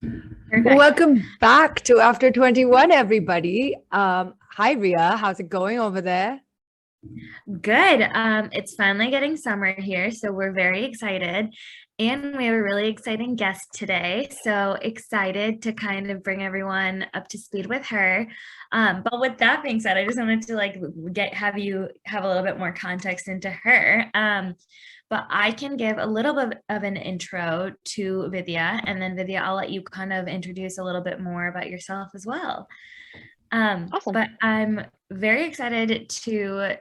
Perfect. Welcome back to After 21, everybody. Hi, Ria. How's it going over there? Good. It's finally getting summer here, so we're very excited. And we have a really exciting guest today. So excited to kind of bring everyone up to speed with her. But with that being said, I just wanted to have you have a little bit more context into her. But I can give a little bit of an intro to Vidya, and then Vidya, I'll let you kind of introduce a little bit more about yourself as well. Awesome. But I'm very excited to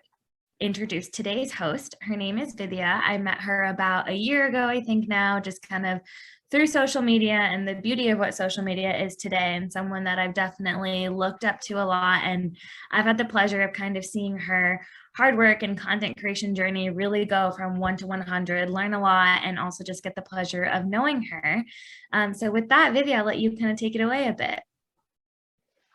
introduce today's host. Her name is Vidhya. I met her about a year ago, I think now, just kind of through social media and the beauty of what social media is today, and someone that I've definitely looked up to a lot. And I've had the pleasure of kind of seeing her hard work and content creation journey really go from 1 to 100, learn a lot, and also just get the pleasure of knowing her. So with that, Vidhya, I'll let you kind of take it away a bit.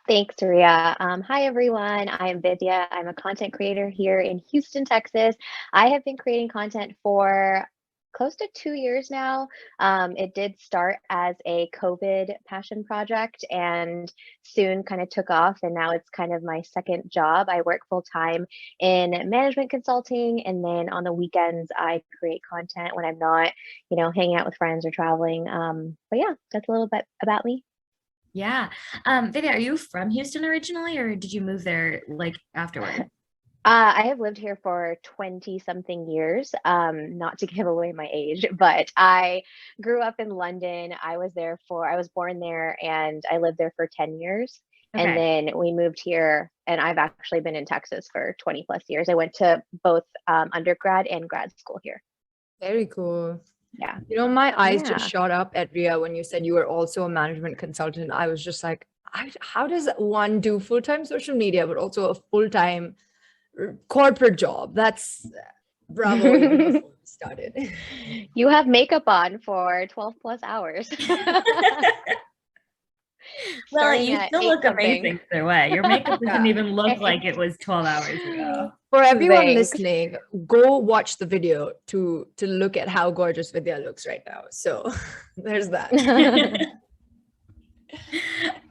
Thanks, Ria. Hi, everyone. I am Vidhya. I'm a content creator here in Houston, Texas. I have been creating content for close to 2 years now. It did start as a COVID passion project and soon kind of took off, and now it's kind of my second job. I work full time in management consulting, and then on the weekends, I create content when I'm not, hanging out with friends or traveling. But yeah, that's a little bit about me. Yeah. Vidya, are you from Houston originally, or did you move there like afterward? I have lived here for 20 something years, not to give away my age, but I grew up in London. I was born there and I lived there for 10 years. And Okay. then we moved here, and I've actually been in Texas for 20 plus years. I went to both undergrad and grad school here. Very cool. Yeah. My eyes just Yeah. shot up at Ria when you said you were also a management consultant. I was just like, how does one do full-time social media, but also a full-time corporate job? That's bravo even before we started. You have makeup on for 12 plus hours. Well, Starting you at still 8 look something. amazing either way. Your makeup doesn't Yeah. even look like it was 12 hours ago. For everyone Thanks. listening, go watch the video to look at how gorgeous Vidya looks right now. So there's that.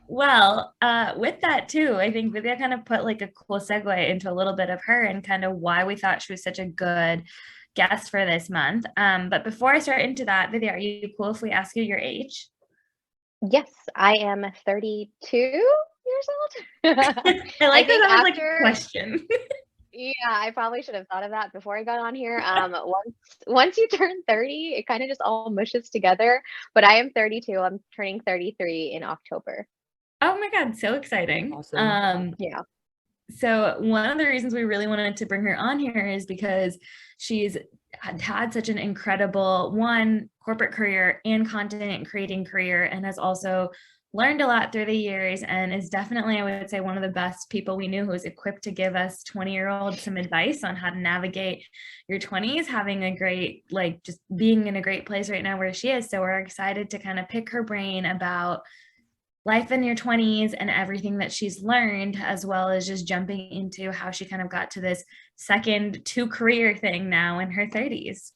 Well, with that too, I think Vidya kind of put like a cool segue into a little bit of her and kind of why we thought she was such a good guest for this month. But before I start into that, Vidya, are you cool if we ask you your age? Yes, I am 32 years old. I I like that think that was like a after, question. yeah, I probably should have thought of that before I got on here. Once you turn 30, it kind of just all mushes together. But I am 32. I'm turning 33 in October. Oh my God, so exciting. Awesome. Yeah. So one of the reasons we really wanted to bring her on here is because she's had such an incredible corporate career and content creating career, and has also learned a lot through the years, and is definitely, I would say, one of the best people we knew who was equipped to give us 20-year-olds some advice on how to navigate your 20s, having a great, like, just being in a great place right now where she is. So we're excited to kind of pick her brain about life in your 20s and everything that she's learned, as well as just jumping into how she kind of got to this second two career thing now in her 30s.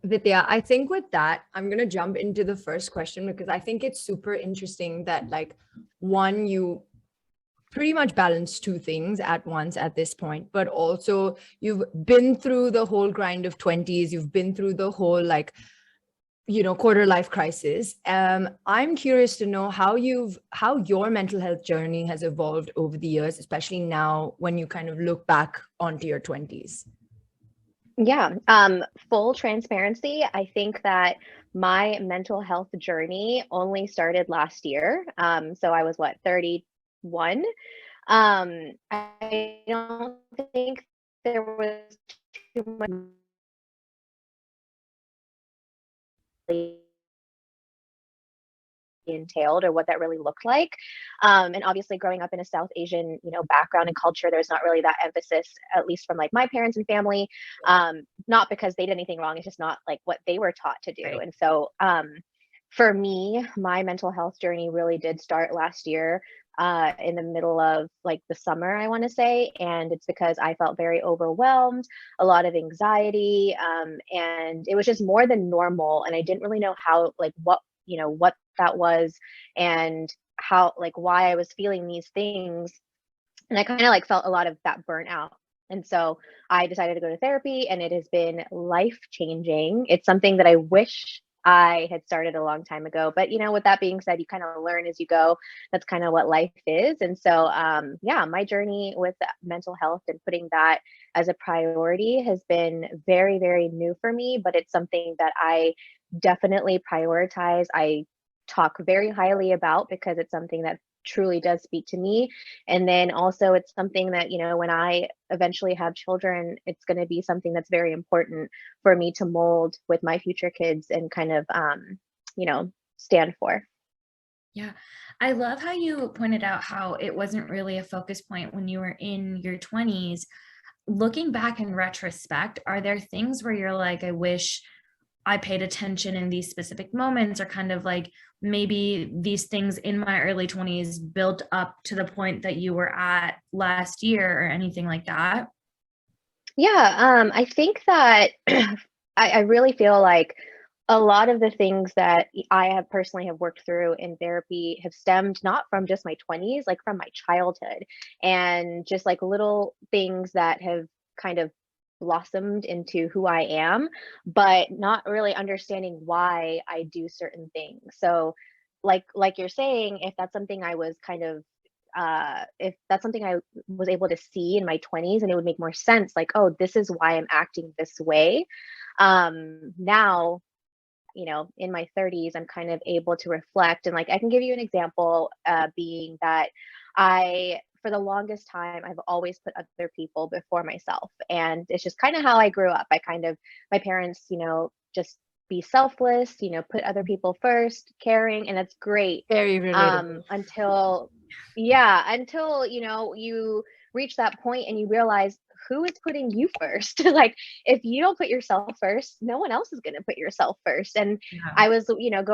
Vidya, I think with that, I'm gonna jump into the first question because I think it's super interesting that like one, you pretty much balance two things at once at this point, but also you've been through the whole grind of 20s, you've been through the whole like quarter life crisis. I'm curious to know how your mental health journey has evolved over the years, especially now when you kind of look back onto your 20s. Yeah. Full transparency, I think that my mental health journey only started last year. So I was what, 31? I don't think there was too much entailed or what that really looked like. And obviously growing up in a South Asian, background and culture, there's not really that emphasis, at least from like my parents and family. Not because they did anything wrong, it's just not like what they were taught to do. Right. And so for me, my mental health journey really did start last year, in the middle of like the summer, I want to say. And it's because I felt very overwhelmed, a lot of anxiety, and it was just more than normal. And I didn't really know how, like, what that was and how, like, why I was feeling these things. And I kind of like felt a lot of that burnout. And so I decided to go to therapy, and it has been life changing. It's something that I wish I had started a long time ago. But, you know, with that being said, you kind of learn as you go. That's kind of what life is. And so, yeah, my journey with mental health and putting that as a priority has been very, very new for me, but it's something that I definitely prioritize. I talk very highly about because it's something that truly does speak to me. And then also it's something that, you know, when I eventually have children, it's going to be something that's very important for me to mold with my future kids and kind of, you know, stand for. Yeah. I love how you pointed out how it wasn't really a focus point when you were in your 20s. Looking back in retrospect, are there things where you're like, I wish I paid attention in these specific moments, or kind of like maybe these things in my early 20s built up to the point that you were at last year, or anything like that? Yeah, I think that I really feel like a lot of the things that I have personally have worked through in therapy have stemmed not from just my 20s, like from my childhood, and just like little things that have kind of blossomed into who I am, but not really understanding why I do certain things. So like you're saying, if that's something I was kind of if that's something I was able to see in my 20s, and it would make more sense, like, oh, this is why I'm acting this way. Now, you know, in my 30s, I'm kind of able to reflect. And like, I can give you an example, being that for the longest time, I've always put other people before myself. And it's just kind of how I grew up. My parents, you know, just be selfless, you know, put other people first, caring, and that's great. Very relatable. Until, you know, you reach that point and you realize who is putting you first. Like, if you don't put yourself first, no one else is going to put yourself first. And Yeah. I was, you know,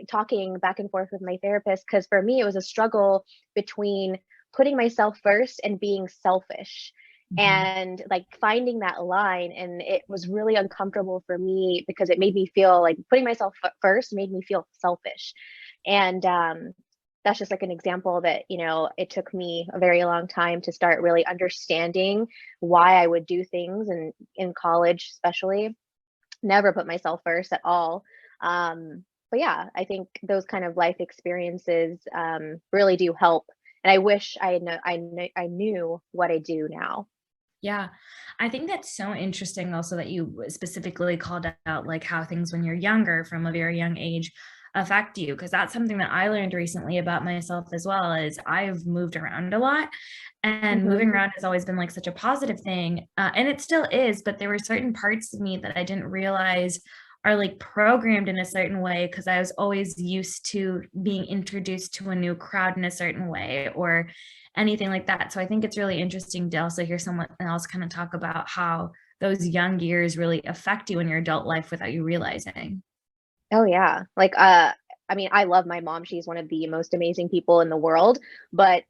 talking back and forth with my therapist, because for me it was a struggle between putting myself first and being selfish. Mhm. And like finding that line, and it was really uncomfortable for me because it made me feel like putting myself first made me feel selfish. And that's just like an example that, you know, it took me a very long time to start really understanding why I would do things. And in college especially, never put myself first at all. But yeah, I think those kind of life experiences really do help. And I wish I knew what I do now. Yeah, I think that's so interesting also that you specifically called out like how things when you're younger from a very young age affect you, because that's something that I learned recently about myself as well. Is I've moved around a lot, and Mhm. moving around has always been like such a positive thing, and it still is, but there were certain parts of me that I didn't realize are like programmed in a certain way, because I was always used to being introduced to a new crowd in a certain way, or anything like that. So I think it's really interesting to also hear someone else kind of talk about how those young years really affect you in your adult life without you realizing. Oh yeah. Like I mean, I love my mom. She's one of the most amazing people in the world, but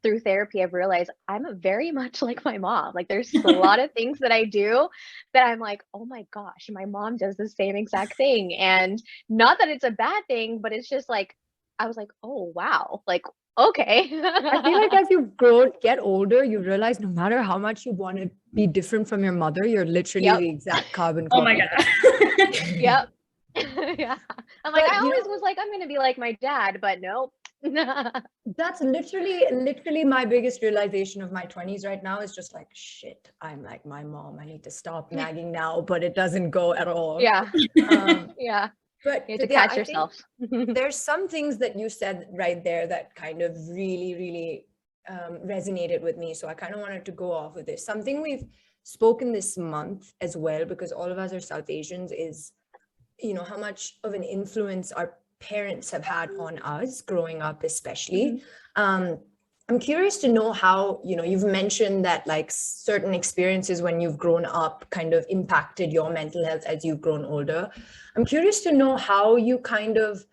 through therapy I've realized I'm very much like my mom. Like there's just a lot of things that I do that I'm like, "Oh my gosh, my mom does the same exact thing." And not that it's a bad thing, but it's just like I was like, "Oh wow." Like, okay. I feel like as you get older, you realize no matter how much you want to be different from your mother, you're literally Yep. the exact carbon Oh my copy. God. Yep. Yeah. I'm like, But I you always know, was like, I'm gonna be like my dad, but nope. that's literally my biggest realization of my 20s right now is just like, shit, I'm like my mom. I need to stop nagging now, but it doesn't go at all. Yeah. Um, Yeah. but You have to Vidya, catch I think yourself. there's some things that you said right there that kind of really resonated with me. So I kind of wanted to go off with this. Something we've spoken this month as well, because all of us are South Asians, is, you know, how much of an influence our parents have had on us growing up, especially. I'm curious to know how, you know, you've mentioned that like certain experiences when you've grown up kind of impacted your mental health as you've grown older. I'm curious to know how you kind of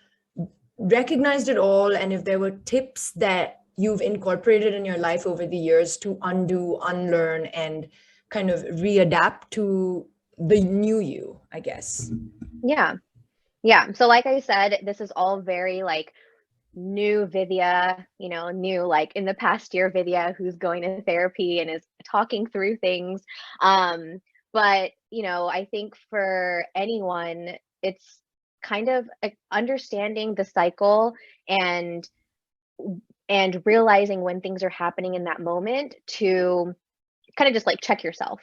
recognized it all, and if there were tips that you've incorporated in your life over the years to undo, unlearn, and kind of readapt to the new you, I guess. Yeah. Yeah. So like I said, this is all very like new Vidhya, new like in the past year Vidhya who's going to therapy and is talking through things. But I think for anyone, it's kind of understanding the cycle and realizing when things are happening in that moment to kind of just like check yourself.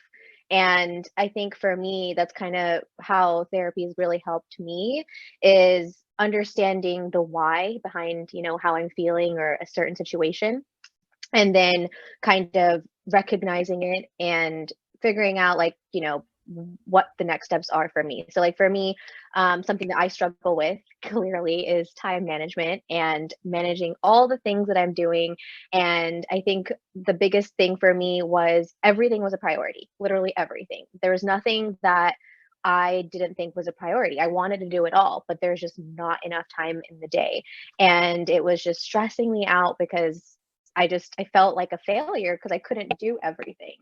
And I think for me, that's kind of how therapy has really helped me, is understanding the why behind, how I'm feeling or a certain situation. And then kind of recognizing it and figuring out like, what the next steps are for me. So like for me, something that I struggle with clearly is time management and managing all the things that I'm doing. And I think the biggest thing for me was everything was a priority, literally everything. There was nothing that I didn't think was a priority. I wanted to do it all, but there's just not enough time in the day. And it was just stressing me out because I felt like a failure because I couldn't do everything.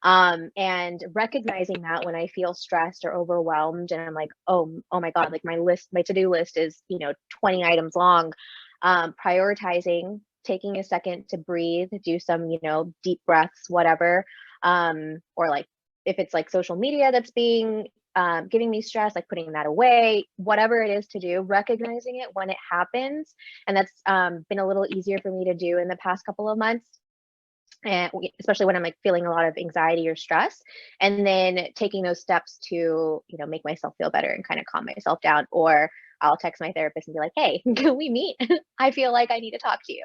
And recognizing that when I feel stressed or overwhelmed and I'm like, oh my God, like my to-do list is, 20 items long. Prioritizing, taking a second to breathe, do some, deep breaths, whatever. Or like if it's like social media that's giving me stress, like putting that away, whatever it is to do, recognizing it when it happens. And that's been a little easier for me to do in the past couple of months. And especially when I'm like feeling a lot of anxiety or stress, and then taking those steps to, make myself feel better and kind of calm myself down. Or I'll text my therapist and be like, hey, can we meet? I feel like I need to talk to you.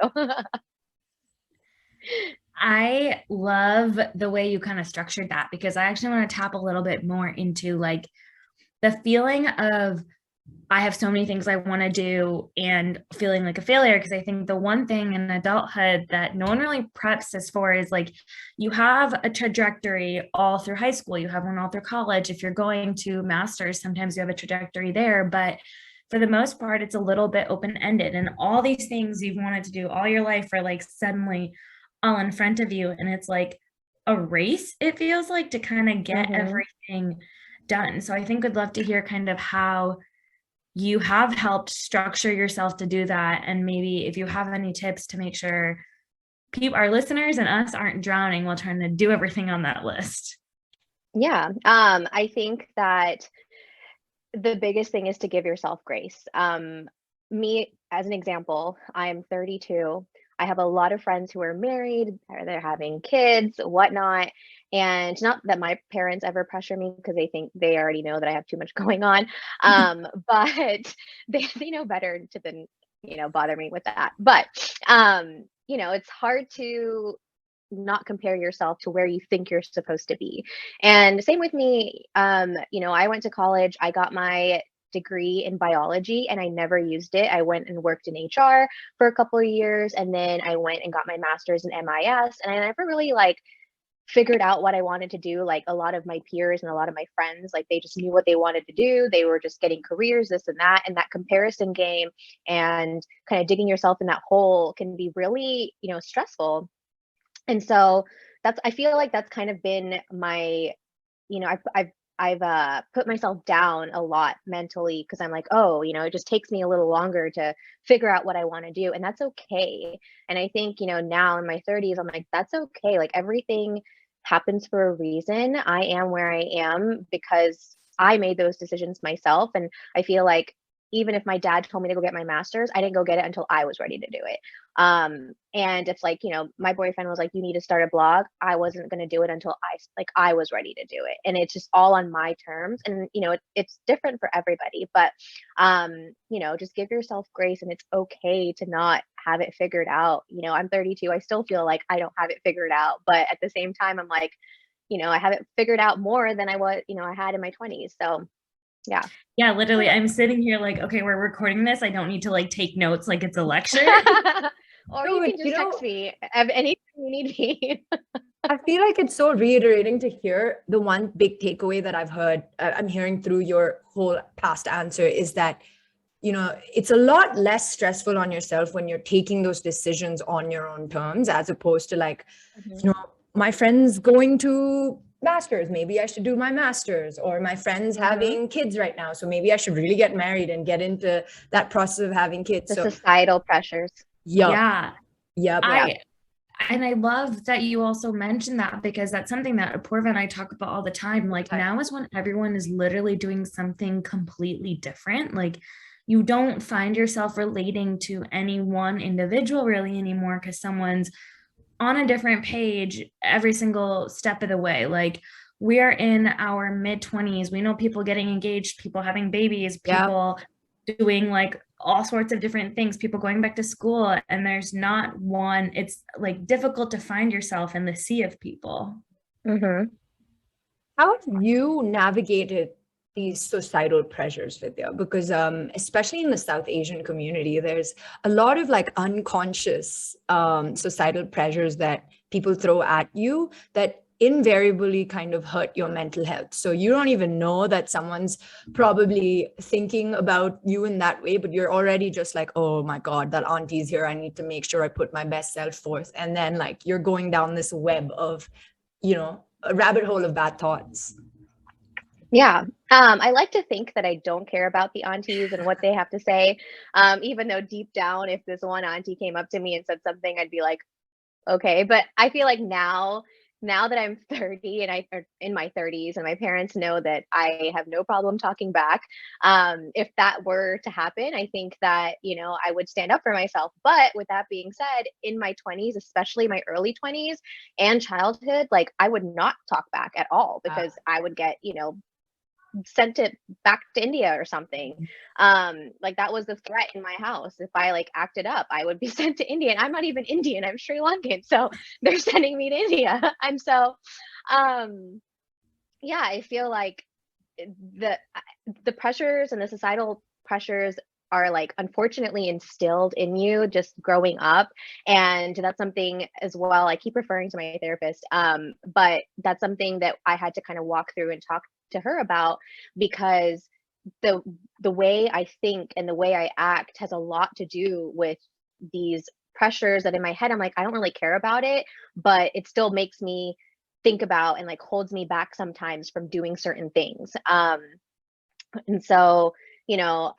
I love the way you kind of structured that, because I actually want to tap a little bit more into like the feeling of I have so many things I want to do and feeling like a failure. Because I think the one thing in adulthood that no one really preps us for is like you have a trajectory all through high school, you have one all through college. If you're going to master's, sometimes you have a trajectory there, but for the most part, it's a little bit open-ended, and all these things you've wanted to do all your life are like suddenly all in front of you. And it's like a race, it feels like, to kind of get everything done. So I think I'd love to hear kind of how you have helped structure yourself to do that. And maybe if you have any tips to make sure our listeners and us aren't drowning while trying to do everything on that list. Yeah. I think that the biggest thing is to give yourself grace. Me, as an example, I'm 32. I have a lot of friends who are married, or they're having kids, whatnot. And not that my parents ever pressure me, because they already know that I have too much going on. But they know better than, bother me with that. But, it's hard to not compare yourself to where you think you're supposed to be. And same with me. I went to college, I got my degree in biology and I never used it. I went and worked in HR for a couple of years, and then I went and got my master's in MIS, and I never really like figured out what I wanted to do. Like a lot of my peers and a lot of my friends, like they just knew what they wanted to do. They were just getting careers, this and that. And that comparison game and kind of digging yourself in that hole can be really, stressful. And so I feel like that's kind of been my, I've put myself down a lot mentally, because I'm like, it just takes me a little longer to figure out what I want to do. And that's okay. And I think, now in my 30s, I'm like, that's okay. Like everything happens for a reason. I am where I am because I made those decisions myself. And I feel like even if my dad told me to go get my master's, I didn't go get it until I was ready to do it. And it's like, my boyfriend was like, you need to start a blog. I wasn't going to do it until I was ready to do it. And it's just all on my terms. And, it's different for everybody, but, just give yourself grace, and it's okay to not have it figured out. I'm 32. I still feel like I don't have it figured out, but at the same time, I'm like, I have it figured out more than I had in my 20s. So yeah, literally, I'm sitting here like, okay, we're recording this, I don't need to like take notes like it's a lecture. Or you can just text me of anything you need me. I feel like it's so reiterating to hear. The one big takeaway that I'm hearing through your whole past answer is that, it's a lot less stressful on yourself when you're taking those decisions on your own terms, as opposed to like, my friend's going to master's, maybe I should do my master's, or my friend's having kids right now, so maybe I should really get married and get into that process of having kids. The So societal pressures. Yeah. Yep. And I love that you also mentioned that, because that's something that Apurva and I talk about all the time. Like, now is when everyone is literally doing something completely different. Like, you don't find yourself relating to any one individual really anymore, because someone's on a different page every single step of the way. Like, we're in our mid-20s. We know people getting engaged, people having babies, people doing like all sorts of different things, people going back to school, and there's not one. It's like difficult to find yourself in the sea of people. Mm-hmm. How have you navigated these societal pressures, Vidya? Because especially in the South Asian community, there's a lot of like unconscious societal pressures that people throw at you that invariably kind of hurt your mental health. So you don't even know that someone's probably thinking about you in that way, but you're already just like, oh my God, that auntie's here. I need to make sure I put my best self forth. And then like you're going down this web of, you know, a rabbit hole of bad thoughts. Yeah. I like to think that I don't care about the aunties and what they have to say. Even though deep down, if this one auntie came up to me and said something, I'd be like, okay. But I feel like now that I'm 30 and or in my 30s, and my parents know that I have no problem talking back, if that were to happen, I think that, you know, I would stand up for myself. But with that being said, in my 20s, especially my early 20s and childhood, like I would not talk back at all, because I would get, you know, sent it back to India or something. Like that was the threat in my house. If I like acted up, I would be sent to India. And I'm not even Indian, I'm Sri Lankan. So they're sending me to India. And so yeah, I feel like the pressures and the societal pressures are like unfortunately instilled in you just growing up. And that's something as well, I keep referring to my therapist, but that's something that I had to kind of walk through and talk to her about, because the way I think and the way I act has a lot to do with these pressures that in my head I'm like, I don't really care about it, but it still makes me think about and like holds me back sometimes from doing certain things. And so, you know,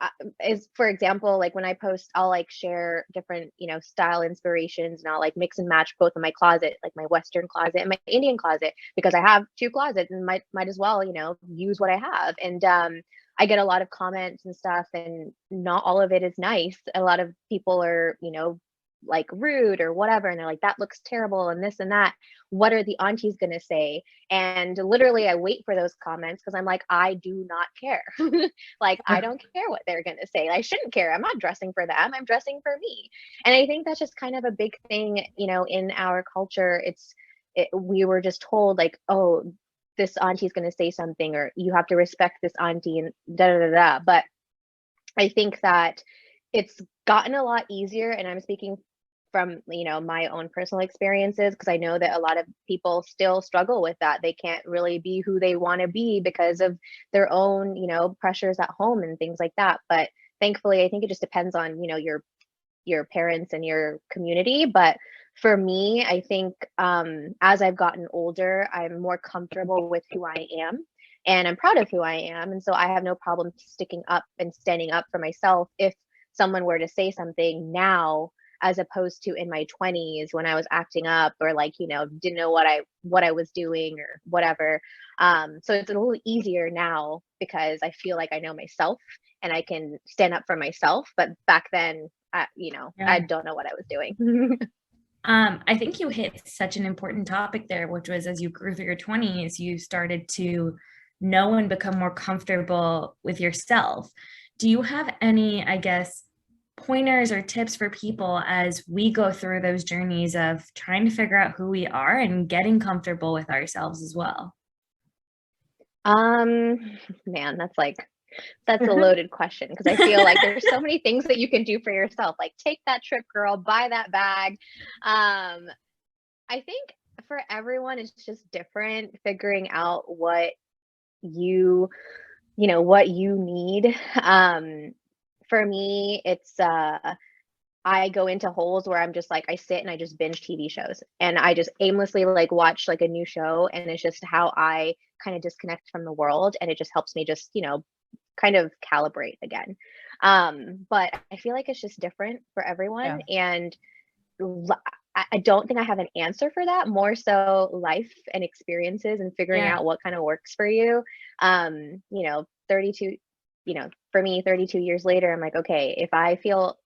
is for example, like when I post, I'll like share different, you know, style inspirations, and I'll like mix and match both in my closet, like my Western closet and my Indian closet, because I have two closets and might as well, you know, use what I have. And I get a lot of comments and stuff, and not all of it is nice. A lot of people are, you know, like rude or whatever, and they're like, that looks terrible and this and that. What are the aunties gonna say? And literally I wait for those comments, because I'm like, I do not care. Like I don't care what they're gonna say. I shouldn't care. I'm not dressing for them, I'm dressing for me. And I think that's just kind of a big thing, you know, in our culture. We were just told like, oh, this auntie's gonna say something, or you have to respect this auntie, and da da da da. But I think that it's gotten a lot easier, and I'm speaking from, you know, my own personal experiences, because I know that a lot of people still struggle with that. They can't really be who they want to be because of their own, you know, pressures at home and things like that. But thankfully, I think it just depends on, you know, your parents and your community. But for me, I think as I've gotten older, I'm more comfortable with who I am, and I'm proud of who I am. And so I have no problem sticking up and standing up for myself if someone were to say something now, as opposed to in my 20s when I was acting up, or like, you know, didn't know what I was doing or whatever. So it's a little easier now, because I feel like I know myself and I can stand up for myself. But back then, you know, I don't know what I was doing. I think you hit such an important topic there, which was, as you grew through your 20s, you started to know and become more comfortable with yourself. Do you have any, I guess, pointers or tips for people as we go through those journeys of trying to figure out who we are and getting comfortable with ourselves as well? Man, that's a loaded question, because I feel like there's so many things that you can do for yourself, like take that trip, girl, buy that bag. I think for everyone, it's just different, figuring out what you know, what you need. For me, it's I go into holes where I'm just like, I sit and I just binge TV shows, and I just aimlessly like watch like a new show, and it's just how I kind of disconnect from the world, and it just helps me just, kind of calibrate again. But I feel like it's just different for everyone, and I don't think I have an answer for that. More so life and experiences and figuring out what kind of works for you. 32, for me, 32 years later, I'm like, okay, if I feel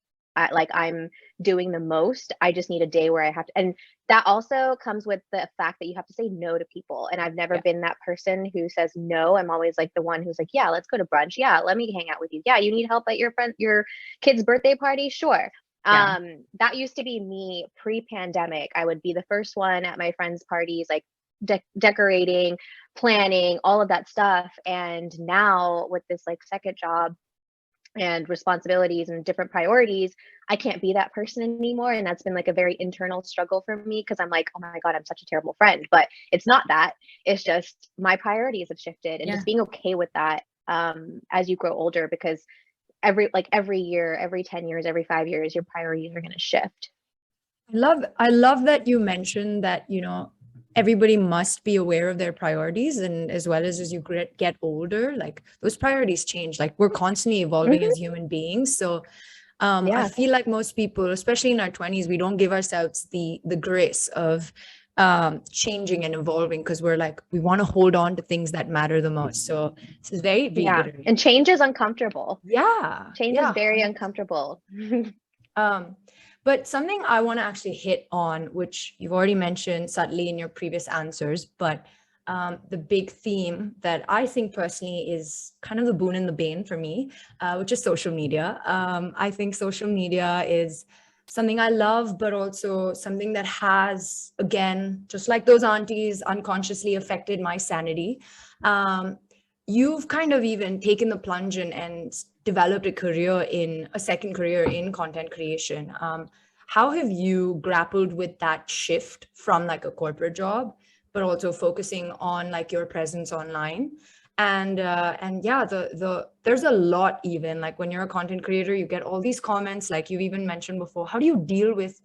like I'm doing the most, I just need a day where I have to, and that also comes with the fact that you have to say no to people. And I've never been that person who says no. I'm always like the one who's like, yeah, let's go to brunch. Yeah, let me hang out with you. Yeah, you need help at your kid's birthday party? Sure. That used to be me pre-pandemic. I would be the first one at my friends' parties, like decorating, planning, all of that stuff. And now with this like second job and responsibilities and different priorities, I can't be that person anymore. And that's been like a very internal struggle for me, because I'm like, oh my God, I'm such a terrible friend. But it's not that. It's just my priorities have shifted, and just being okay with that as you grow older, because every year, every 10 years, every 5 years, your priorities are going to shift. I love that you mentioned that, everybody must be aware of their priorities, and as well as you get older, like those priorities change. Like we're constantly evolving as human beings. So I feel like most people, especially in our 20s, we don't give ourselves the grace of changing and evolving, because we're like, we want to hold on to things that matter the most. So this is very reiterating. And change is uncomfortable. Change is very 100%. uncomfortable. But something I want to actually hit on, which you've already mentioned subtly in your previous answers, but the big theme that I think personally is kind of the boon and the bane for me, which is social media. I think social media is something I love, but also something that has, again, just like those aunties, unconsciously affected my sanity. You've kind of even taken the plunge and developed a second career in content creation. How have you grappled with that shift from like a corporate job, but also focusing on like your presence online? And yeah, there's a lot, even like when you're a content creator, you get all these comments, like you've even mentioned before. How do you deal with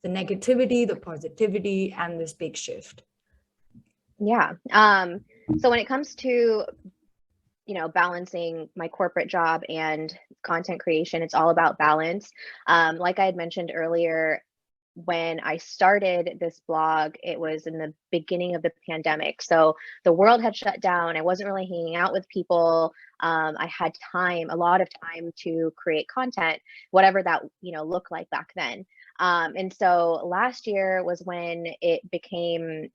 the negativity, the positivity, and this big shift? Yeah. So when it comes to balancing my corporate job and content creation, it's all about balance. Like I had mentioned earlier, when I started this blog, it was in the beginning of the pandemic. So the world had shut down. I wasn't really hanging out with people. I had a lot of time to create content, whatever that, looked like back then. And so last year was when it became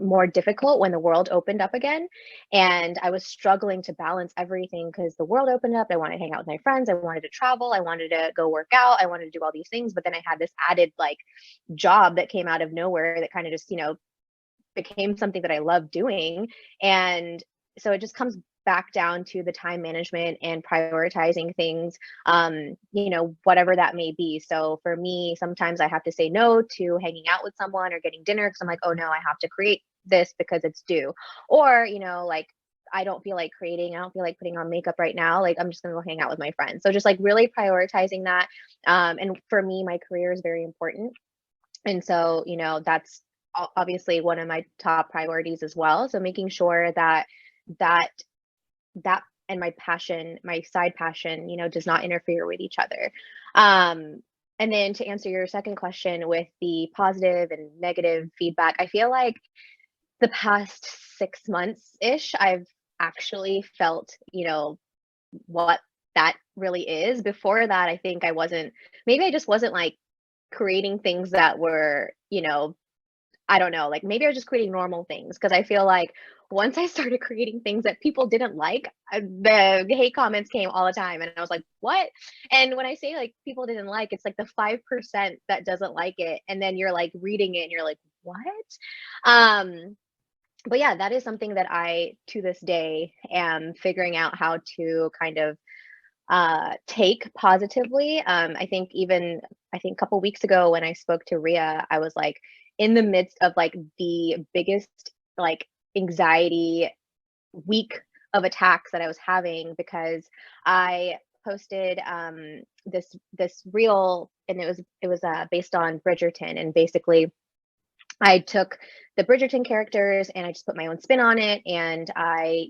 more difficult, when the world opened up again, and I was struggling to balance everything, because the world opened up. I wanted to hang out with my friends, I wanted to travel, I wanted to go work out, I wanted to do all these things, but then I had this added like job that came out of nowhere that kind of just became something that I love doing. And so it just comes back down to the time management and prioritizing things, whatever that may be. So for me, sometimes I have to say no to hanging out with someone or getting dinner, because I'm like, oh no, I have to create this because it's due. Or, like I don't feel like creating, I don't feel like putting on makeup right now. Like I'm just gonna go hang out with my friends. So just like really prioritizing that. And for me, my career is very important. And so, that's obviously one of my top priorities as well. So making sure that that and my passion, my side passion, does not interfere with each other. And then to answer your second question with the positive and negative feedback, I feel like the past 6 months-ish, I've actually felt, what that really is. Before that, I think maybe I just wasn't like creating things that were, I don't know, like maybe I was just creating normal things, because I feel like once I started creating things that people didn't like, the hate comments came all the time, and I was like, what? And when I say like people didn't like, it's like the 5% that doesn't like it, and then you're like reading it and you're like, what? But yeah, that is something that I to this day am figuring out how to kind of take positively. I think a couple weeks ago when I spoke to Ria, I was like in the midst of like the biggest like anxiety week of attacks that I was having, because I posted this reel, and it was based on Bridgerton, and basically I took the Bridgerton characters and I just put my own spin on it, and I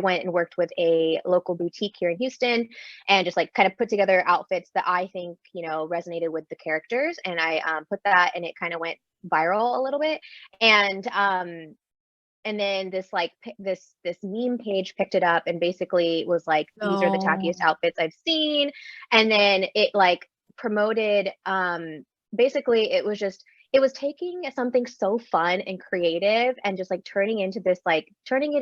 went and worked with a local boutique here in Houston and just like kind of put together outfits that I think, resonated with the characters. And I put that, and it kind of went viral a little bit. And then this meme page picked it up and basically was like, these are the tackiest outfits I've seen. And then it like promoted, basically it was taking something so fun and creative and just like turning it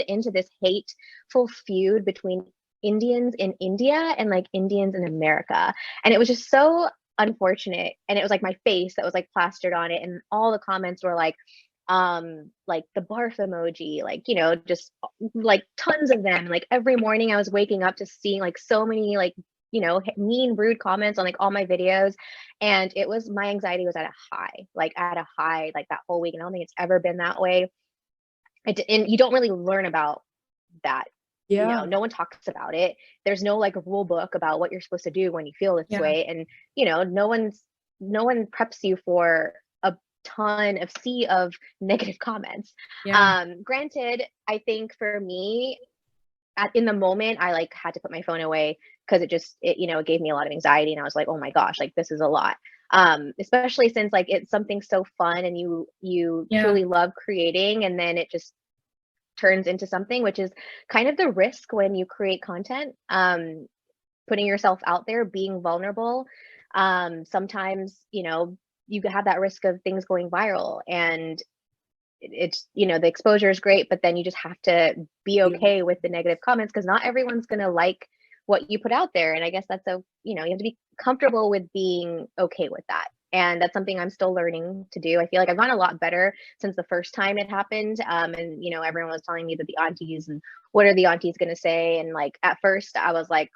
into this hateful feud between Indians in India and like Indians in America. And it was just so unfortunate. And it was like my face that was like plastered on it. And all the comments were like the barf emoji, like, just like tons of them. Like every morning I was waking up to seeing like so many like, mean, rude comments on like all my videos. And my anxiety was at a high, like that whole week. And I don't think it's ever been that way. And you don't really learn about that. Yeah. No one talks about it. There's no like rule book about what you're supposed to do when you feel this way. And, no one preps you for a sea of negative comments. Granted, I think for me, in the moment, I like had to put my phone away because it gave me a lot of anxiety, and I was like, oh my gosh, like this is a lot. Especially since like it's something so fun and you truly love creating, and then it just turns into something, which is kind of the risk when you create content, putting yourself out there, being vulnerable. Sometimes, you have that risk of things going viral, and it's the exposure is great, but then you just have to be okay with the negative comments, because not everyone's going to like what you put out there. And I guess that's you have to be comfortable with being okay with that. And that's something I'm still learning to do. I feel like I've gotten a lot better since the first time it happened. And everyone was telling me that the aunties, and what are the aunties going to say? And like at first I was like,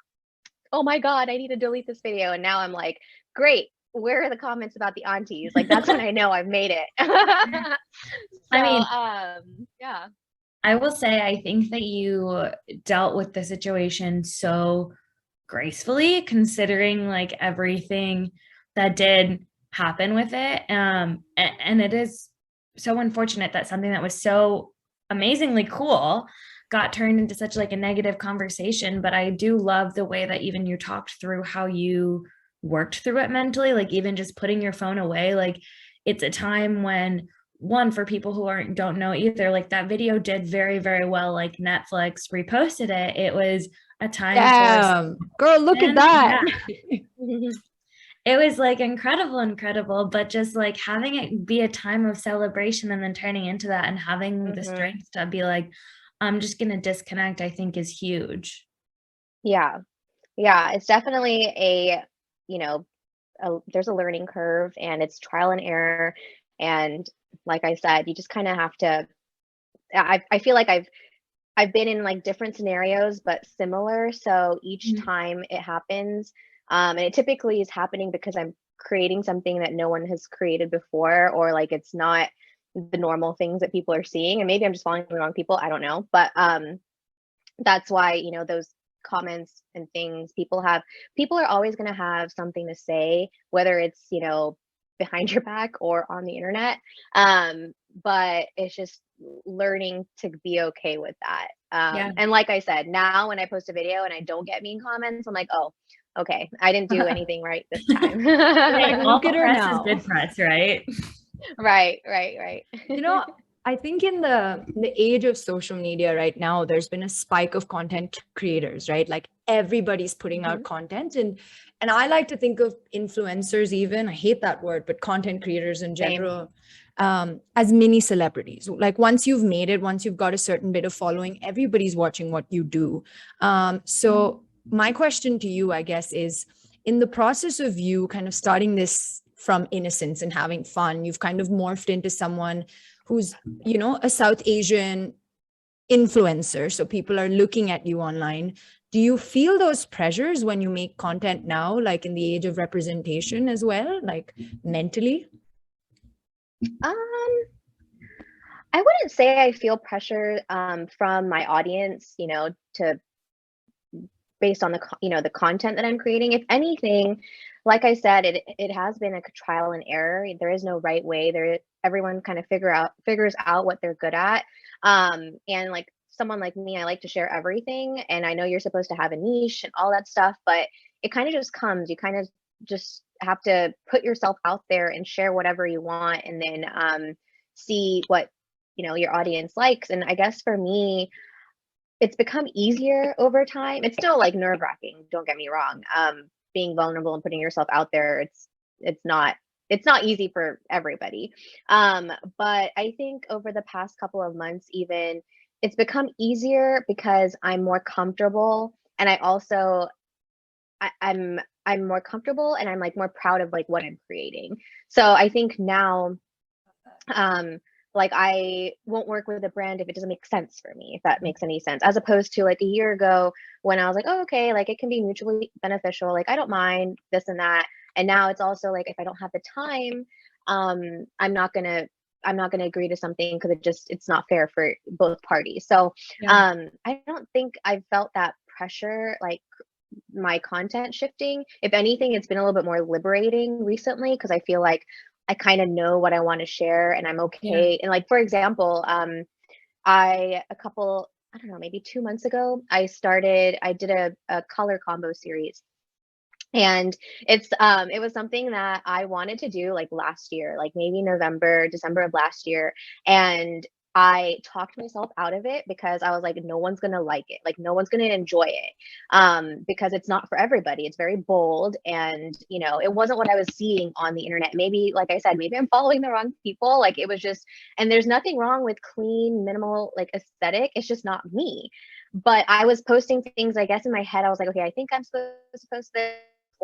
oh my God, I need to delete this video. And now I'm like, great, where are the comments about the aunties? Like that's when I know I've made it. Yeah. I will say, I think that you dealt with the situation so gracefully, considering like everything that did happen with it. And it is so unfortunate that something that was so amazingly cool got turned into such like a negative conversation. But I do love the way that even you talked through how you worked through it mentally, like even just putting your phone away. Like it's a time when, one, for people who don't know either, like that video did very, very well. Like Netflix reposted it. It was a time for girl, look at that. Yeah. It was like incredible, but just like having it be a time of celebration and then turning into that, and having the strength to be like, I'm just going to disconnect, I think is huge. Yeah. It's definitely there's a learning curve, and it's trial and error. And like I said, you just kind of have to, I feel like I've been in like different scenarios, but similar. So each time it happens, and it typically is happening because I'm creating something that no one has created before, or like it's not the normal things that people are seeing. And maybe I'm just following the wrong people, I don't know. But that's why, those comments and things, people are always going to have something to say, whether it's behind your back or on the internet, but it's just learning to be okay with that. And like I said, now when I post a video and I don't get mean comments, I'm like, oh, okay, I didn't do anything right this time. Look at her now. Is good press, right? Right. I think in the age of social media right now, there's been a spike of content creators, right? Like everybody's putting out content, and I like to think of influencers, even, I hate that word, but content creators in general, as mini celebrities. Like once you've made it, once you've got a certain bit of following, everybody's watching what you do. So my question to you, I guess, is in the process of you kind of starting this from innocence and having fun, you've kind of morphed into someone who's, a South Asian influencer. So people are looking at you online. Do you feel those pressures when you make content now, like in the age of representation as well, like mentally? I wouldn't say I feel pressure from my audience, to based on the the content that I'm creating. If anything, like I said, it has been a trial and error. There is no right way. Everyone kind of figures out what they're good at. And like someone like me, I like to share everything, and I know you're supposed to have a niche and all that stuff, but it kind of just comes. You kind of just have to put yourself out there and share whatever you want, and then see what your audience likes. And I guess for me, it's become easier over time. It's still like nerve-wracking, don't get me wrong. Being vulnerable and putting yourself out there, it's not easy for everybody. But I think over the past couple of months, even, it's become easier because I'm more comfortable, and I'm more comfortable, and I'm like more proud of like what I'm creating. So I think now, like I won't work with a brand if it doesn't make sense for me, if that makes any sense, as opposed to like a year ago when I was like, oh, okay, like it can be mutually beneficial. Like I don't mind this and that. And now it's also like, if I don't have the time, I'm not gonna agree to something because it's not fair for both parties. So Yeah. I don't think I've felt that pressure, like my content shifting. If anything, it's been a little bit more liberating recently, because I feel like I kind of know what I want to share, and I'm Yeah. okay. And like, for example, I don't know, maybe 2 months ago, I did a color combo series. And it was something that I wanted to do like last year, like maybe November, December of last year. And I talked myself out of it because I was like, no one's gonna like it. Like no one's gonna enjoy it. Because it's not for everybody. It's very bold. And it wasn't what I was seeing on the internet. Maybe, like I said, maybe I'm following the wrong people. Like it was just, and there's nothing wrong with clean, minimal, like aesthetic. It's just not me. But I was posting things, I guess in my head, I was like, okay, I think I'm supposed to post this.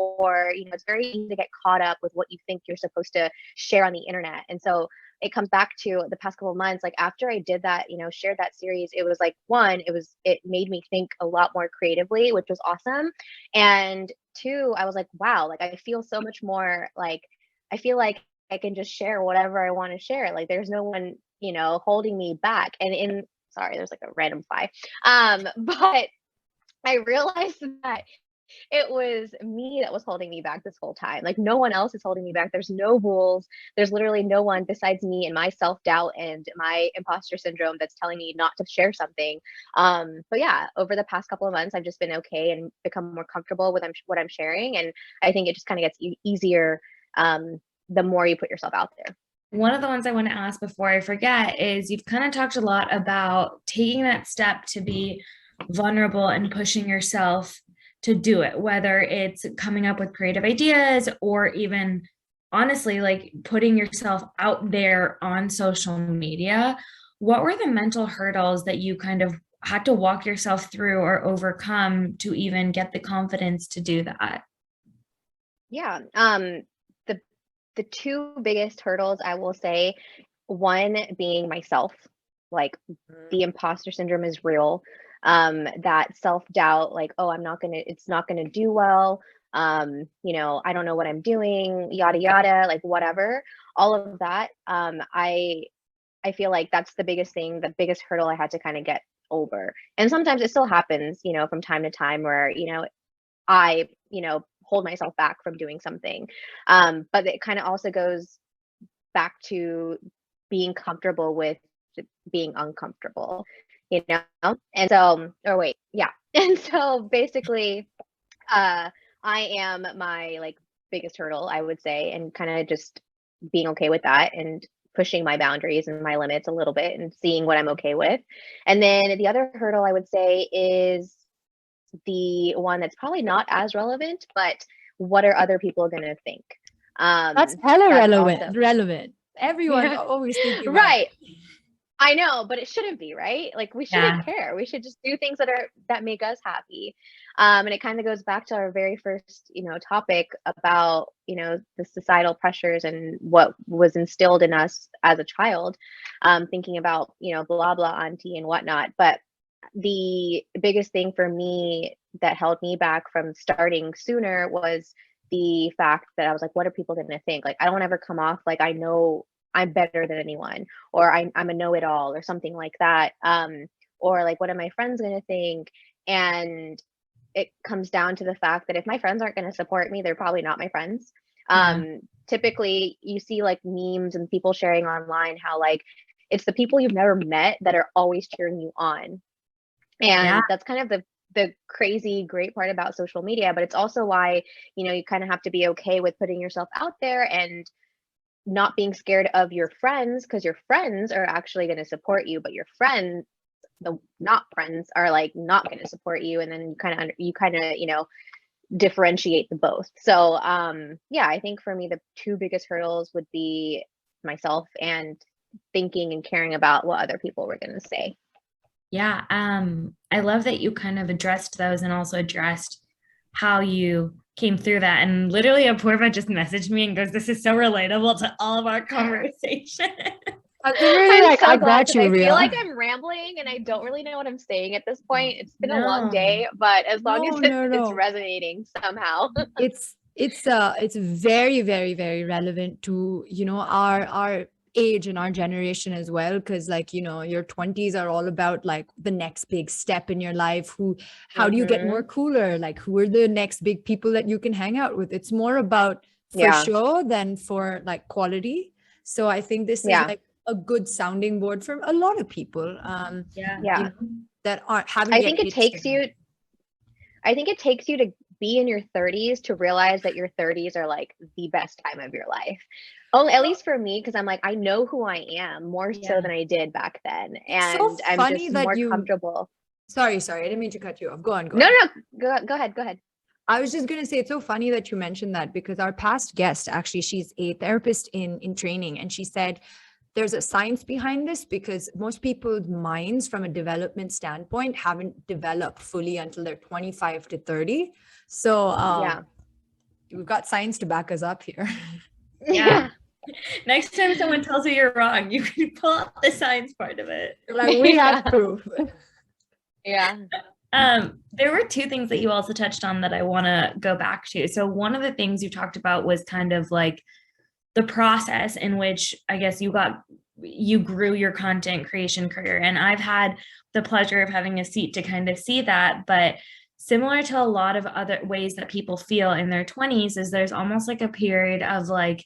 Or it's very easy to get caught up with what you think you're supposed to share on the internet. And so it comes back to the past couple of months, like after I did that, shared that series, it was like, one, it made me think a lot more creatively, which was awesome. And two, I was like, wow, like I feel so much more like, I feel like I can just share whatever I want to share. Like there's no one holding me back. And sorry, there's like a random fly. But I realized that it was me that was holding me back this whole time. Like no one else is holding me back. There's no rules. There's literally no one besides me and my self-doubt and my imposter syndrome that's telling me not to share something. But yeah, over the past couple of months, I've just been okay and become more comfortable with what I'm sharing. And I think it just kind of gets easier the more you put yourself out there. One of the ones I want to ask before I forget is, you've kind of talked a lot about taking that step to be vulnerable and pushing yourself to do it, whether it's coming up with creative ideas or even honestly like putting yourself out there on social media. What were the mental hurdles that you kind of had to walk yourself through or overcome to even get the confidence to do that? Yeah. The two biggest hurdles, I will say, one being myself, like the imposter syndrome is real. That self-doubt, like, oh, it's not gonna do well. I don't know what I'm doing, yada yada, like whatever, all of that. I feel like that's the biggest thing, the biggest hurdle I had to kind of get over. And sometimes it still happens, from time to time where, I, hold myself back from doing something. But it kind of also goes back to being comfortable with being uncomfortable, And so, or wait, yeah. And so basically, I am my like biggest hurdle, I would say, and kind of just being okay with that and pushing my boundaries and my limits a little bit and seeing what I'm okay with. And then the other hurdle I would say is the one that's probably not as relevant, but what are other people going to think? That's hella That's relevant. also Relevant. Everyone yeah, always thinking about right. I know, but it shouldn't be, right? Like we Yeah. shouldn't care. We should just do things that make us happy. And it kind of goes back to our very first, topic about, the societal pressures and what was instilled in us as a child, thinking about, blah blah auntie and whatnot. But the biggest thing for me that held me back from starting sooner was the fact that I was like, what are people going to think? Like, I don't ever come off like I know I'm better than anyone, or I'm a know-it-all or something like that. Or like, what are my friends going to think? And it comes down to the fact that if my friends aren't going to support me, they're probably not my friends. Yeah. Typically you see like memes and people sharing online how like it's the people you've never met that are always cheering you on. Yeah. And that's kind of the crazy great part about social media, but it's also why, you know, you kind of have to be okay with putting yourself out there and not being scared of your friends, because your friends are actually going to support you, but your friends, the not friends, are like not going to support you, and then you kind of you know, differentiate the both. So yeah, I think for me the two biggest hurdles would be myself and thinking and caring about what other people were going to say. Yeah. I love that you kind of addressed those and also addressed how you came through that. And literally Apurva just messaged me and goes, "This is so relatable to all of our conversation." I'm really like, so I glad, got you, 'cause I feel like Ria. I'm rambling and I don't really know what I'm saying at this point. It's been a No. long day, but as long as it's No. resonating somehow. It's very, very, very relevant to, you know, our age and our generation as well, because like, you know, your 20s are all about like the next big step in your life. How do you get more cooler? Like, who are the next big people that you can hang out with? It's more about for Yeah. show than for like quality. So I think this is Yeah. like a good sounding board for a lot of people Yeah. Yeah. you know, that haven't I yet think it reached takes it. you I think it takes you to be in your 30s to realize that your 30s are like the best time of your life. Only, at least for me, because I'm like, I know who I am more so Yeah. than I did back then. It's so And I'm funny just that more you comfortable. sorry, I didn't mean to cut you off. Go on. No, go ahead. Go ahead. I was just going to say, it's so funny that you mentioned that, because our past guest, actually, she's a therapist in training, and she said there's a science behind this, because most people's minds from a development standpoint haven't developed fully until they're 25 to 30. So Yeah. we've got science to back us up here. Yeah. Next time someone tells you you're wrong, you can pull out the science part of it. Like, we have proof. Yeah. There were two things that you also touched on that I want to go back to. So one of the things you talked about was kind of like the process in which I guess you grew your content creation career. And I've had the pleasure of having a seat to kind of see that. But similar to a lot of other ways that people feel in their 20s, is there's almost like a period of like,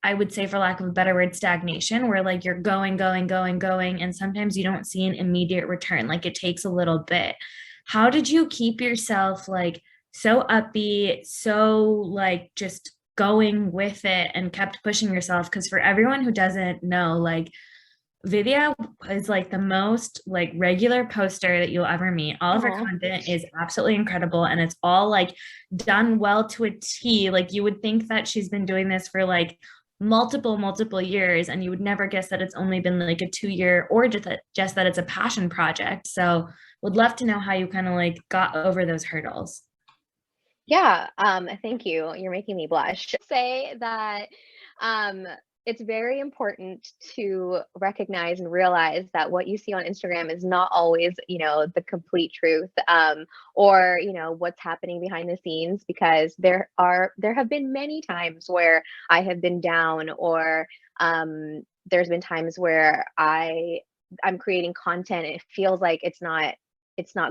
I would say, for lack of a better word, stagnation, where like you're going, and sometimes you don't see an immediate return. Like it takes a little bit. How did you keep yourself like so upbeat, so like just going with it and kept pushing yourself? Because for everyone who doesn't know, like Vidhya is like the most like regular poster that you'll ever meet. All of her content is absolutely incredible, and it's all like done well to a T. Like you would think that she's been doing this for like multiple years, and you would never guess that it's only been like a 2 year, or just that it's a passion project. So would love to know how you kind of like got over those hurdles. Yeah. Thank you. You're making me blush. Say that um it's very important to recognize and realize that what you see on Instagram is not always, you know, the complete truth, or, you know, what's happening behind the scenes, because there have been many times where I have been down, or there's been times where I'm creating content and it feels like it's not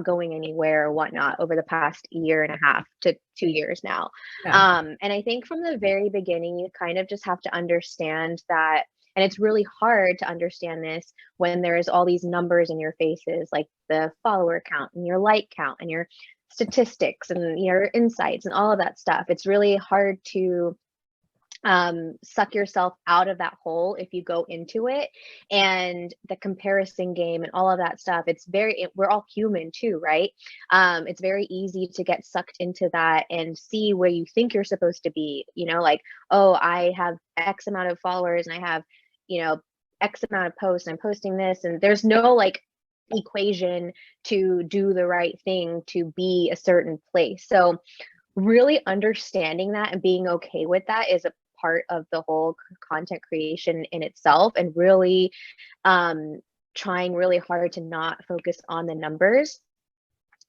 going anywhere or whatnot over the past year and a half to 2 years now. Yeah. And I think from the very beginning, you kind of just have to understand that, and it's really hard to understand this when there's all these numbers in your faces, like the follower count and your like count and your statistics and your insights and all of that stuff. It's really hard to suck yourself out of that hole if you go into it, and the comparison game and all of that stuff. We're all human too, right? It's very easy to get sucked into that and see where you think you're supposed to be, you know, like, oh, I have X amount of followers and I have, you know, X amount of posts, and I'm posting this, and there's no like equation to do the right thing to be a certain place. So really understanding that and being okay with that is a part of the whole content creation in itself, and really trying really hard to not focus on the numbers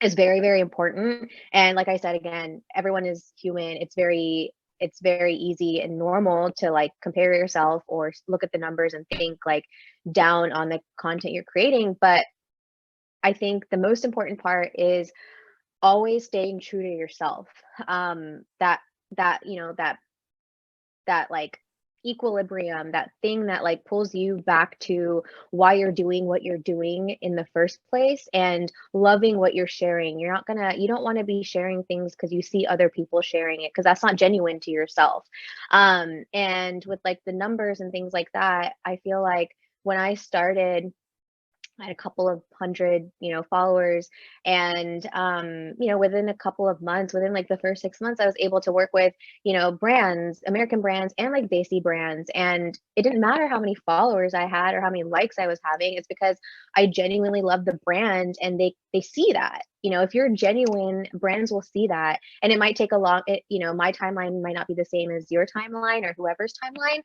is very important. And like I said, again, everyone is human. It's very easy and normal to like compare yourself or look at the numbers and think like down on the content you're creating. But I think the most important part is always staying true to yourself. That like equilibrium, that thing that like pulls you back to why you're doing what you're doing in the first place, and loving what you're sharing. You don't want to be sharing things because you see other people sharing it, because that's not genuine to yourself. And with like the numbers and things like that, I feel like when I started, I had a couple of hundred, followers. And, within a couple of months, within like the first 6 months, I was able to work with, brands, American brands and like Desi brands. And it didn't matter how many followers I had or how many likes I was having. It's because I genuinely love the brand, and they see that. If you're genuine, brands will see that. And it might take my timeline might not be the same as your timeline or whoever's timeline.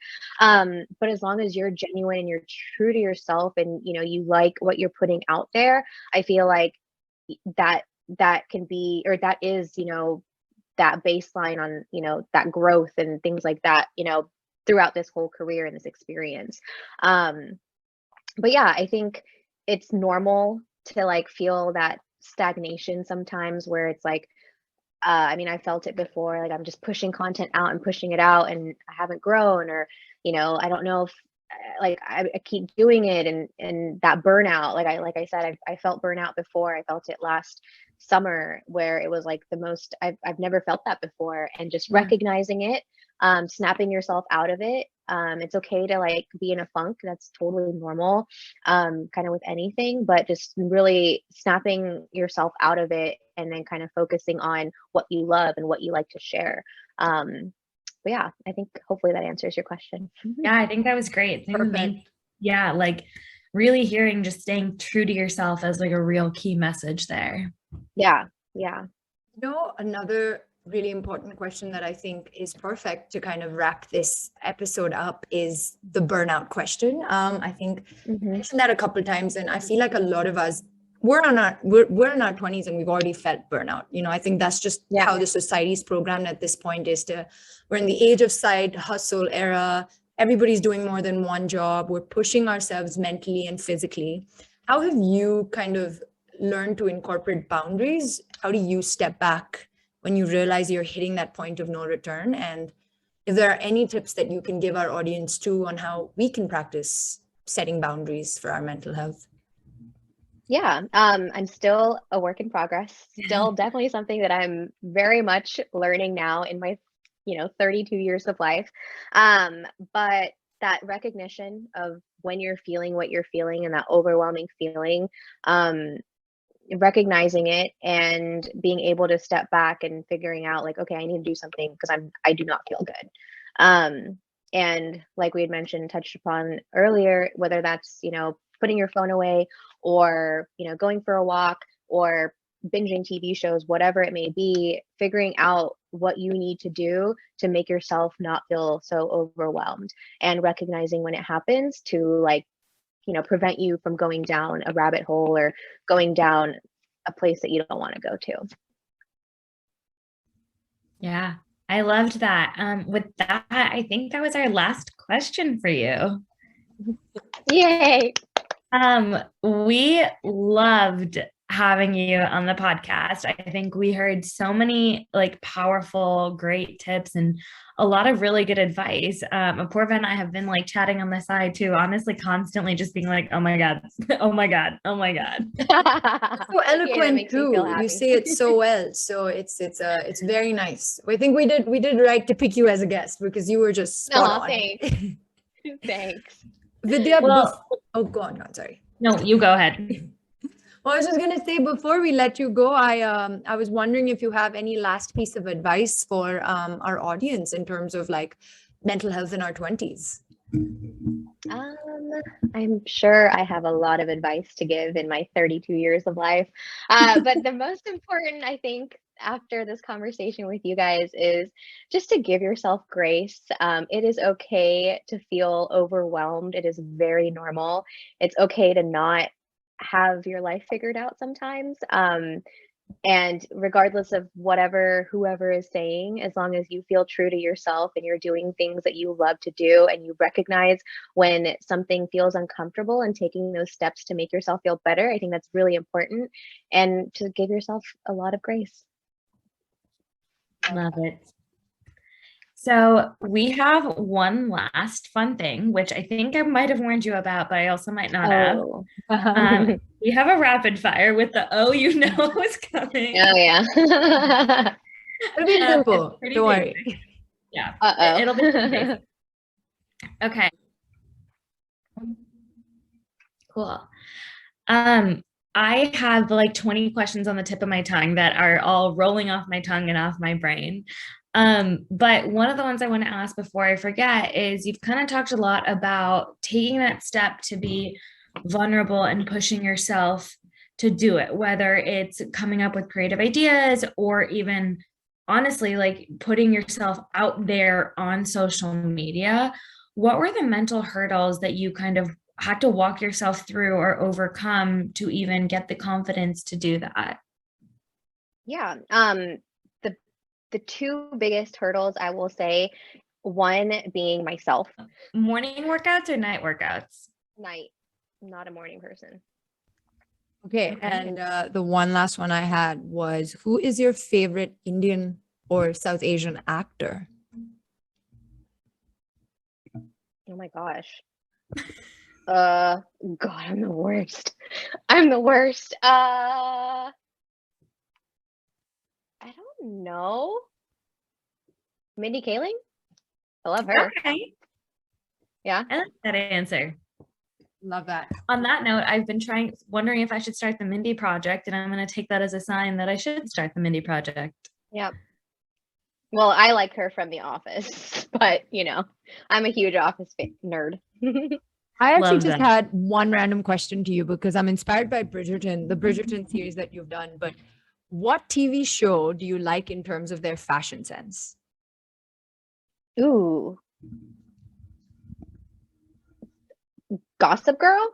But as long as you're genuine and you're true to yourself, and you like what you're putting out there, I feel like that can be, or that is, that baseline on, that growth and things like that, throughout this whole career and this experience. But yeah, I think it's normal to like feel that stagnation sometimes, where it's like, I felt it before, like I'm just pushing content out and pushing it out, and I haven't grown, or, I don't know if like I keep doing it, and that burnout, like I said, I felt burnout before. I felt it last summer, where it was like the most I've never felt that before. And just recognizing it, snapping yourself out of it. It's okay to like be in a funk. That's totally normal, kind of with anything, but just really snapping yourself out of it, and then kind of focusing on what you love and what you like to share. But yeah, I think hopefully that answers your question. Yeah, I think that was great. Yeah, like really hearing just staying true to yourself as like a real key message there. Yeah. Another really important question that I think is perfect to kind of wrap this episode up is the burnout question. I think I mentioned that a couple of times, and I feel like a lot of us, we're in our 20s and we've already felt burnout. I think that's just how the society's programmed at this point, we're in the age of side hustle era. Everybody's doing more than one job. We're pushing ourselves mentally and physically. How have you kind of learned to incorporate boundaries? How do you step back when you realize you're hitting that point of no return? And if there are any tips that you can give our audience too on how we can practice setting boundaries for our mental health? Yeah, I'm still a work in progress, still definitely something that I'm very much learning now in my, 32 years of life. But that recognition of when you're feeling what you're feeling, and that overwhelming feeling, recognizing it and being able to step back and figuring out like, okay, I need to do something because I do not feel good. And like we had mentioned, touched upon earlier, whether that's, putting your phone away, or, going for a walk, or binging TV shows, whatever it may be, figuring out what you need to do to make yourself not feel so overwhelmed, and recognizing when it happens to like, prevent you from going down a rabbit hole or going down a place that you don't want to go to. Yeah, I loved that. With that, I think that was our last question for you. Yay. We loved having you on the podcast. I think we heard so many like powerful, great tips and a lot of really good advice. Apurva and I have been like chatting on the side too, honestly, constantly just being like, oh my God, oh my God, oh my God. So eloquent too. You say it so well. So it's very nice. I think we did right to pick you as a guest because you were just spot on. Thanks. Thanks. Vidhya, go on, sorry. No, you go ahead. Well, I was just going to say, before we let you go, I was wondering if you have any last piece of advice for our audience in terms of like mental health in our 20s. I'm sure I have a lot of advice to give in my 32 years of life. But the most important, I think, after this conversation with you guys is just to give yourself grace. It is okay to feel overwhelmed. It is very normal. It's okay to not have your life figured out sometimes. And regardless of whoever is saying, as long as you feel true to yourself and you're doing things that you love to do, and you recognize when something feels uncomfortable and taking those steps to make yourself feel better, I think that's really important. And to give yourself a lot of grace. Love it. So we have one last fun thing, which I think I might have warned you about, but I also might not have. We have a rapid fire with the you know is coming. Oh yeah. It'll be simple. Pretty Don't worry. basic. Yeah. Uh-oh. It'll be pretty basic. Okay. Cool. I have like 20 questions on the tip of my tongue that are all rolling off my tongue and off my brain. But one of the ones I want to ask before I forget is, you've kind of talked a lot about taking that step to be vulnerable and pushing yourself to do it, whether it's coming up with creative ideas or even honestly, like putting yourself out there on social media. What were the mental hurdles that you kind of had to walk yourself through or overcome to even get the confidence to do that? Yeah. The two biggest hurdles, I will say, one being myself. Morning workouts or night workouts? Night. I'm not a morning person. Okay. And the one last one I had was, who is your favorite Indian or South Asian actor? Oh my gosh. God, I'm the worst. I'm the worst. I don't know. Mindy Kaling? I love her. Okay. Yeah. I like that answer. Love that. On that note, I've been wondering if I should start the Mindy Project, and I'm going to take that as a sign that I should start the Mindy Project. Yep. Well, I like her from The Office, but I'm a huge Office nerd. I actually Love just that. had one random question to you, because I'm inspired by Bridgerton, the Bridgerton series that you've done. But what TV show do you like in terms of their fashion sense? Ooh. Gossip Girl?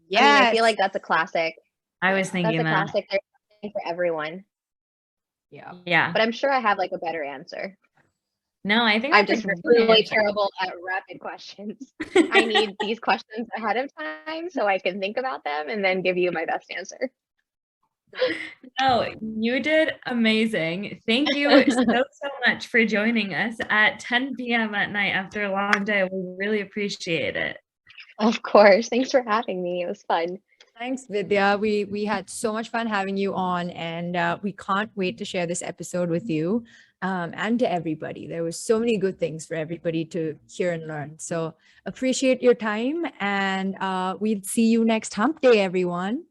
Yeah. I mean, I feel like that's a classic. I was That's thinking a that. classic. There's something for everyone. Yeah. Yeah. But I'm sure I have like a better answer. No, I think I'm that's just a really really answer. terrible at rapid questions. I need these questions ahead of time so I can think about them and then give you my best answer. No, you did amazing. Thank you so much for joining us at 10 p.m. at night after a long day. We really appreciate it. Of course. Thanks for having me. It was fun. Thanks, Vidya. We had so much fun having you on, and we can't wait to share this episode with you and to everybody. There was so many good things for everybody to hear and learn. So appreciate your time, and we'll see you next hump day, everyone.